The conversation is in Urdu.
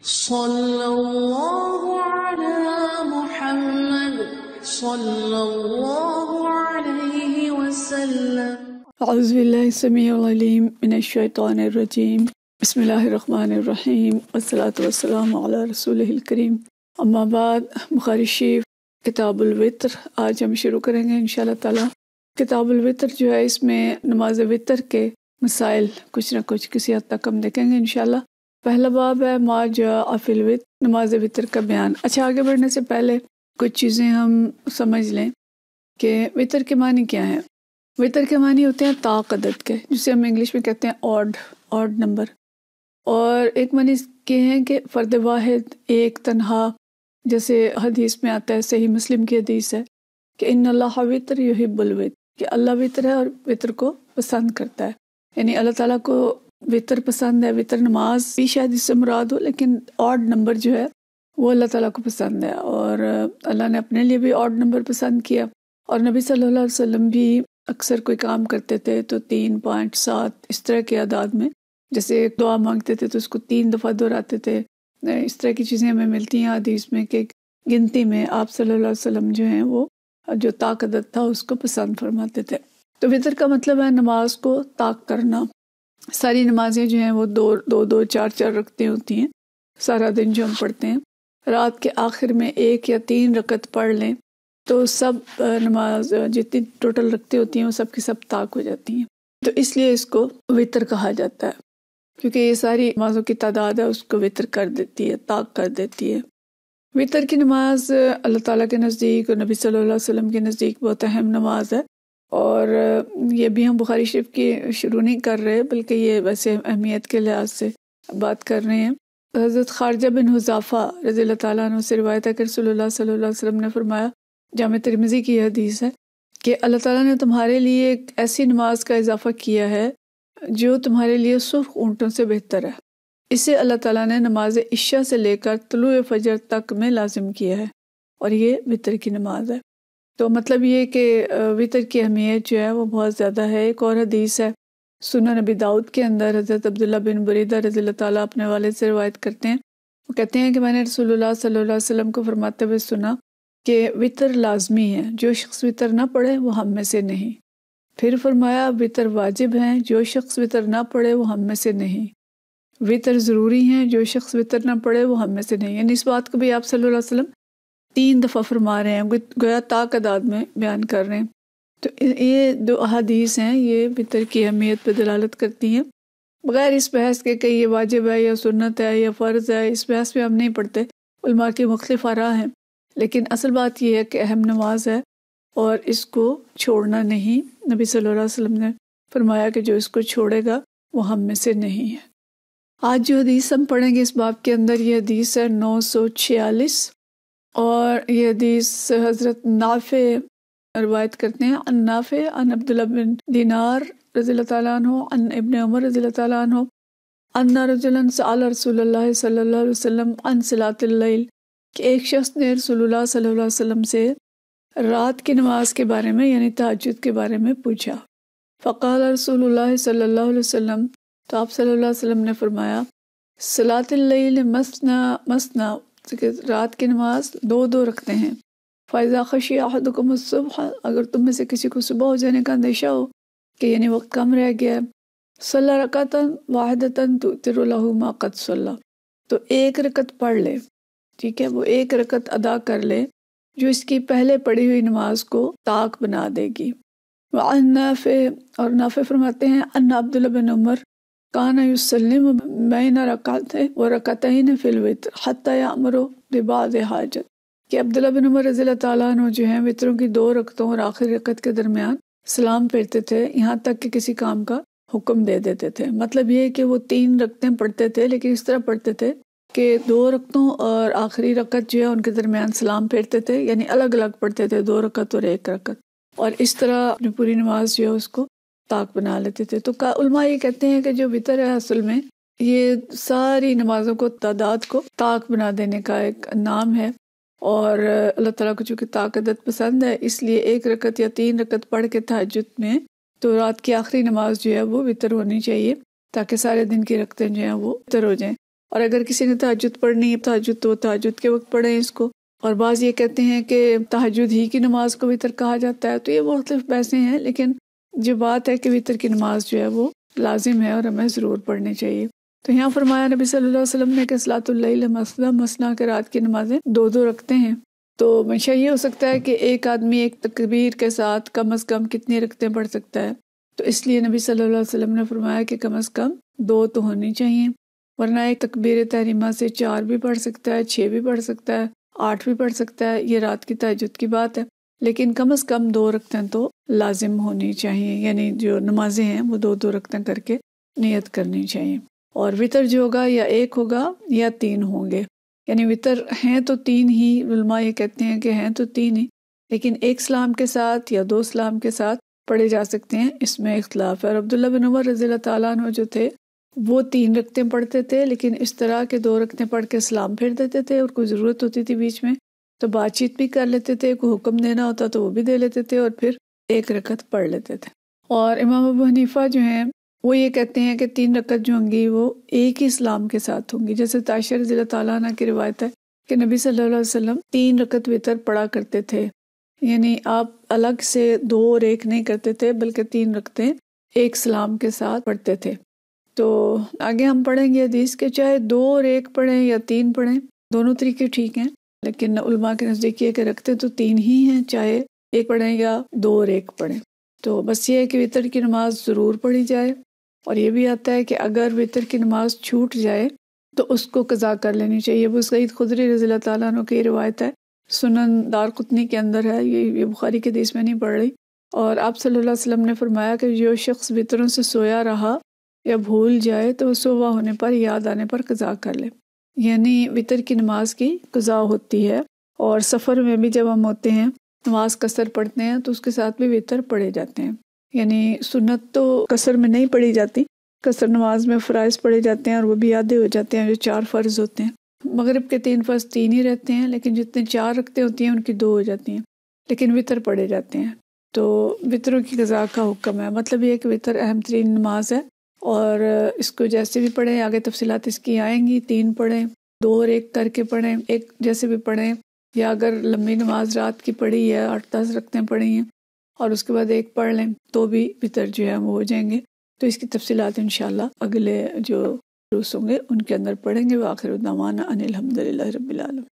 صلی اللہ علی محمد صلی اللہ علیہ وسلم۔ اعوذ باللہ السمیع العلیم من الشیطان الرجیم، بسم اللہ الرحمن الرحیم، والصلاة والسلام علی رسولہ الکریم، اما بعد۔ بخاری شریف کتاب الوتر آج ہم شروع کریں گے انشاءاللہ تعالی۔ کتاب الوتر جو ہے اس میں نماز وتر کے مسائل کچھ نہ کچھ کسی حد تک ہم دیکھیں گے انشاءاللہ۔ پہلا باب ہے ما جاء فی الوتر، نماز وتر کا بیان۔ اچھا، آگے بڑھنے سے پہلے کچھ چیزیں ہم سمجھ لیں کہ وتر کے معنی کیا ہیں۔ وتر کے معنی ہوتے ہیں طاق عدد کے، جسے ہم انگلش میں کہتے ہیں آڈ نمبر، اور ایک معنی کے ہیں کہ فرد واحد، ایک تنہا، جیسے حدیث میں آتا ہے، صحیح مسلم کی حدیث ہے کہ ان اللہ وتر یحب الوتر، کہ اللہ وتر ہے اور وتر کو پسند کرتا ہے، یعنی اللہ تعالیٰ کو وتر پسند ہے۔ وتر نماز بھی شاید اس سے مراد ہو، لیکن آڈ نمبر جو ہے وہ اللہ تعالیٰ کو پسند ہے، اور اللہ نے اپنے لیے بھی آڈ نمبر پسند کیا، اور نبی صلی اللہ علیہ وسلم بھی اکثر کوئی کام کرتے تھے تو 3، 5، 7 اس طرح کے اعداد میں، جیسے دعا مانگتے تھے تو اس کو 3 دفعہ دہراتے تھے۔ اس طرح کی چیزیں ہمیں ملتی ہیں حدیث میں کہ گنتی میں آپ صلی اللہ علیہ وسلم جو ہیں وہ جو طاق عدد تھا اس کو پسند فرماتے تھے۔ تو وتر کا مطلب ہے نماز کو طاق کرنا۔ ساری نمازیں جو ہیں وہ 2 4 رکعتیں ہوتی ہیں سارا دن جو ہم پڑھتے ہیں، رات کے آخر میں 1 یا 3 رکعت پڑھ لیں تو سب نماز جتنی ٹوٹل رکعتیں ہوتی ہیں وہ سب کی سب طاق ہو جاتی ہیں، تو اس لیے اس کو وتر کہا جاتا ہے، کیونکہ یہ ساری نمازوں کی تعداد ہے اس کو وتر کر دیتی ہے، طاق کر دیتی ہے۔ وتر کی نماز اللہ تعالیٰ کے نزدیک اور نبی صلی اللہ علیہ وسلم کے نزدیک بہت اہم نماز ہے، اور یہ بھی ہم بخاری شریف کی شروع نہیں کر رہے بلکہ یہ ویسے اہمیت کے لحاظ سے بات کر رہے ہیں۔ حضرت خارجہ بن حذافہ رضی اللہ تعالیٰ عنہ سے روایت ہے کہ رسول اللہ صلی اللہ علیہ وسلم نے فرمایا، جامع ترمذی کی یہ حدیث ہے کہ اللہ تعالیٰ نے تمہارے لیے ایک ایسی نماز کا اضافہ کیا ہے جو تمہارے لیے سرخ اونٹوں سے بہتر ہے، اسے اللہ تعالیٰ نے نماز عشاء سے لے کر طلوع فجر تک میں لازم کیا ہے، اور یہ وتر کی نماز ہے۔ تو مطلب یہ کہ وتر کی اہمیت جو ہے وہ بہت زیادہ ہے۔ ایک اور حدیث ہے سنن نبی داؤد کے اندر، حضرت عبداللہ بن بریدہ رضی اللہ تعالیٰ اپنے والد سے روایت کرتے ہیں، وہ کہتے ہیں کہ میں نے رسول اللہ صلی اللہ علیہ وسلم کو فرماتے ہوئے سنا کہ وتر لازمی ہے، جو شخص وتر نہ پڑھے وہ ہم میں سے نہیں۔ پھر فرمایا وتر واجب ہیں، جو شخص وتر نہ پڑھے وہ ہم میں سے نہیں۔ وتر ضروری ہیں، جو شخص وتر نہ پڑھے وہ ہم میں سے نہیں، یعنی اس بات کو بھی آپ صلی اللہ علیہ وسلم 3 دفعہ فرما رہے ہیں، گویا طاق عداد میں بیان کر رہے ہیں۔ تو یہ 2 احادیث ہیں، یہ وتر کی اہمیت پہ دلالت کرتی ہیں، بغیر اس بحث کے کہ یہ واجب ہے یا سنت ہے یا فرض ہے، اس بحث میں ہم نہیں پڑھتے، علماء کی مختلف آراء ہیں، لیکن اصل بات یہ ہے کہ اہم نماز ہے اور اس کو چھوڑنا نہیں۔ نبی صلی اللہ علیہ وسلم نے فرمایا کہ جو اس کو چھوڑے گا وہ ہم میں سے نہیں ہے۔ آج جو حدیث ہم پڑھیں گے اس باب کے اندر، یہ حدیث ہے 946، اور یہ حدیث حضرت نافع روایت کرتے ہیں، عن نافع عن عبداللہ بن دینار رضی اللہ تعالیٰ عنہ عن ابن عمر رضی اللہ تعالیٰ عنہ ان رجلا سأل رسول اللہ صلی اللہ علیہ وسلم عن صلاۃ اللیل، کہ ایک شخص نے رسول اللہ صلی اللہ علیہ وسلم سے رات کی نماز کے بارے میں یعنی تہجد کے بارے میں پوچھا۔ فقال رسول اللہ صلی اللہ علیہ وسلم، تو آپ صلی اللہ علیہ وسلم نے فرمایا، صلاۃ اللیل مثنی مثنی، کہ رات کی نماز 2 رکھتے ہیں۔ فَإِذَا خَشِيَ أَحَدُكُمُ الصُّبْحَ، اگر تم میں سے کسی کو صبح ہو جانے کا اندیشہ ہو کہ یعنی وقت کم رہ گیا ہے، صَلَّى رَكَعَةً وَاحِدَةً تُؤْتِرُ لَهُ مَا قَدْ صَلَّى، تو 1 رکعت پڑھ لے، ٹھیک ہے، وہ 1 رکعت ادا کر لے جو اس کی پہلے پڑھی ہوئی نماز کو طاق بنا دے گی۔ وعن نافع، اور نافع فرماتے ہیں، ان عبداللہ بن عمر کان یسلم بین رکعتین ورکعتین فی الوتر حتی یأمر ببعض حاجت، کہ عبداللہ بن عمر رضی اللہ تعالیٰ عنہ جو ہیں وتروں کی 2 رکعتوں اور آخری رکعت کے درمیان سلام پھیرتے تھے، یہاں تک کہ کسی کام کا حکم دے دیتے تھے۔ مطلب یہ کہ وہ 3 رکعتیں پڑھتے تھے، لیکن اس طرح پڑھتے تھے کہ 2 رکعتوں اور آخری رکعت جو ہے ان کے درمیان سلام پھیرتے تھے، یعنی الگ الگ پڑھتے تھے، 2 رکعت اور 1 رکعت، اور اس طرح اپنی پوری نماز جو ہے اس کو طاق بنا لیتے تھے۔ تو علماء یہ کہتے ہیں کہ جو وتر ہے اصل میں یہ ساری نمازوں کو تعداد کو طاق بنا دینے کا ایک نام ہے، اور اللہ تعالیٰ کو چونکہ طاق عدد پسند ہے اس لیے 1 رکعت یا 3 رکعت پڑھ کے تہجد میں تو رات کی آخری نماز جو ہے وہ وتر ہونی چاہیے، تاکہ سارے دن کی رکعتیں جو ہیں وہ وتر ہو جائیں۔ اور اگر کسی نے تہجد پڑھنی ہے تہجد تو تہجد کے وقت پڑھیں اس کو. اور بعض یہ کہتے ہیں کہ تہجد ہی کی نماز کو وتر کہا جاتا ہے. تو یہ مختلف بحثیں ہیں، لیکن جو بات ہے کہ وتر کی نماز جو ہے وہ لازم ہے اور ہمیں ضرور پڑھنی چاہیے. تو یہاں فرمایا نبی صلی اللہ علیہ وسلم نے کہ صلاۃ اللیل مثنی مثنی کہ رات کی نمازیں دو دو رکھتے ہیں. تو منشا یہ ہو سکتا ہے کہ ایک آدمی ایک تکبیر کے ساتھ کم از کم کتنی رکعتیں پڑھ سکتا ہے. تو اس لیے نبی صلی اللہ علیہ وسلم نے فرمایا کہ کم از کم 2 تو ہونی چاہیے، ورنہ ایک تکبیر تحریمہ سے 4 بھی پڑھ سکتا ہے، 6 بھی پڑھ سکتا ہے، 8 بھی پڑھ سکتا ہے. یہ رات کی تہجد کی بات ہے، لیکن کم از کم 2 رکعتیں تو لازم ہونی چاہیے. یعنی جو نمازیں ہیں وہ 2 رکعتیں کر کے نیت کرنی چاہیے. اور وتر جو ہوگا یا 1 ہوگا یا 3 ہوں گے. یعنی وتر ہیں تو 3 ہی، علماء یہ کہتے ہیں کہ ہیں تو 3 ہی، لیکن 1 سلام کے ساتھ یا 2 سلام کے ساتھ پڑھے جا سکتے ہیں، اس میں اختلاف ہے. اور عبداللہ بن عمر رضی اللہ تعالیٰ عنہ جو تھے وہ 3 رکعتیں پڑھتے تھے، لیکن اس طرح کے 2 رکعتیں پڑھ کے سلام پھیر دیتے تھے، اور کوئی ضرورت ہوتی تھی بیچ میں تو بات چیت بھی کر لیتے تھے، کوئی حکم دینا ہوتا تو وہ بھی دے لیتے تھے، اور پھر 1 رکعت پڑھ لیتے تھے. اور امام ابو حنیفہ جو ہیں وہ یہ کہتے ہیں کہ 3 رکعت جو ہوں گی وہ ایک ہی سلام کے ساتھ ہوں گی. جیسے عائشہ رضی اللہ تعالیٰ عنہ کی روایت ہے کہ نبی صلی اللہ علیہ وسلم 3 رکعت وتر پڑھا کرتے تھے. یعنی آپ الگ سے 2 اور 1 نہیں کرتے تھے، بلکہ 3 رکعتیں ایک سلام کے ساتھ پڑھتے تھے. تو آگے ہم پڑھیں گے حدیث کہ چاہے 2 اور 1 پڑھیں یا 3 پڑھیں، دونوں طریقے ٹھیک ہیں، لیکن علماء کے نزدیک یہ کہ رکھتے تو 3 ہی ہیں، چاہے 1 پڑھیں یا 2 اور 1 پڑھیں. تو بس یہ ہے کہ وتر کی نماز ضرور پڑھی جائے. اور یہ بھی آتا ہے کہ اگر وتر کی نماز چھوٹ جائے تو اس کو قضا کر لینی چاہیے. ابو سعید خدری رضی اللہ تعالیٰ عنہ کی روایت ہے، سنن دارقطنی کے اندر ہے، یہ بخاری کے حدیث میں نہیں پڑھ رہی. اور آپ صلی اللہ علیہ وسلم نے فرمایا کہ جو شخص وتروں سے سویا رہا یا بھول جائے تو صبح ہونے پر یاد آنے پر قضا کر لے. یعنی وتر کی نماز کی قضا ہوتی ہے. اور سفر میں بھی جب ہم ہوتے ہیں نماز قصر پڑھتے ہیں تو اس کے ساتھ بھی وتر پڑھے جاتے ہیں. یعنی سنت تو قصر میں نہیں پڑھی جاتی، قصر نماز میں فرائض پڑھے جاتے ہیں اور وہ بھی آدھے ہو جاتے ہیں جو 4 فرض ہوتے ہیں. مغرب کے 3 فرض 3 ہی رہتے ہیں، لیکن جتنے 4 رکعتیں ہوتی ہیں ان کی 2 ہو جاتی ہیں، لیکن وتر پڑھے جاتے ہیں. تو وتروں کی قضا کا حکم ہے. مطلب یہ کہ وتر اہم ترین نماز ہے، اور اس کو جیسے بھی پڑھیں، آگے تفصیلات اس کی آئیں گی. 3 پڑھیں، 2 اور 1 کر کے پڑھیں، 1 جیسے بھی پڑھیں، یا اگر لمبی نماز رات کی پڑھی ہے 8-10 رکعتیں پڑھی ہیں اور اس کے بعد 1 پڑھ لیں تو بھی وتر جو ہے وہ ہو جائیں گے. تو اس کی تفصیلات انشاءاللہ اگلے جو دروس ہوں گے ان کے اندر پڑھیں گے. وآخر دعوانا ان الحمدللہ رب العالمین.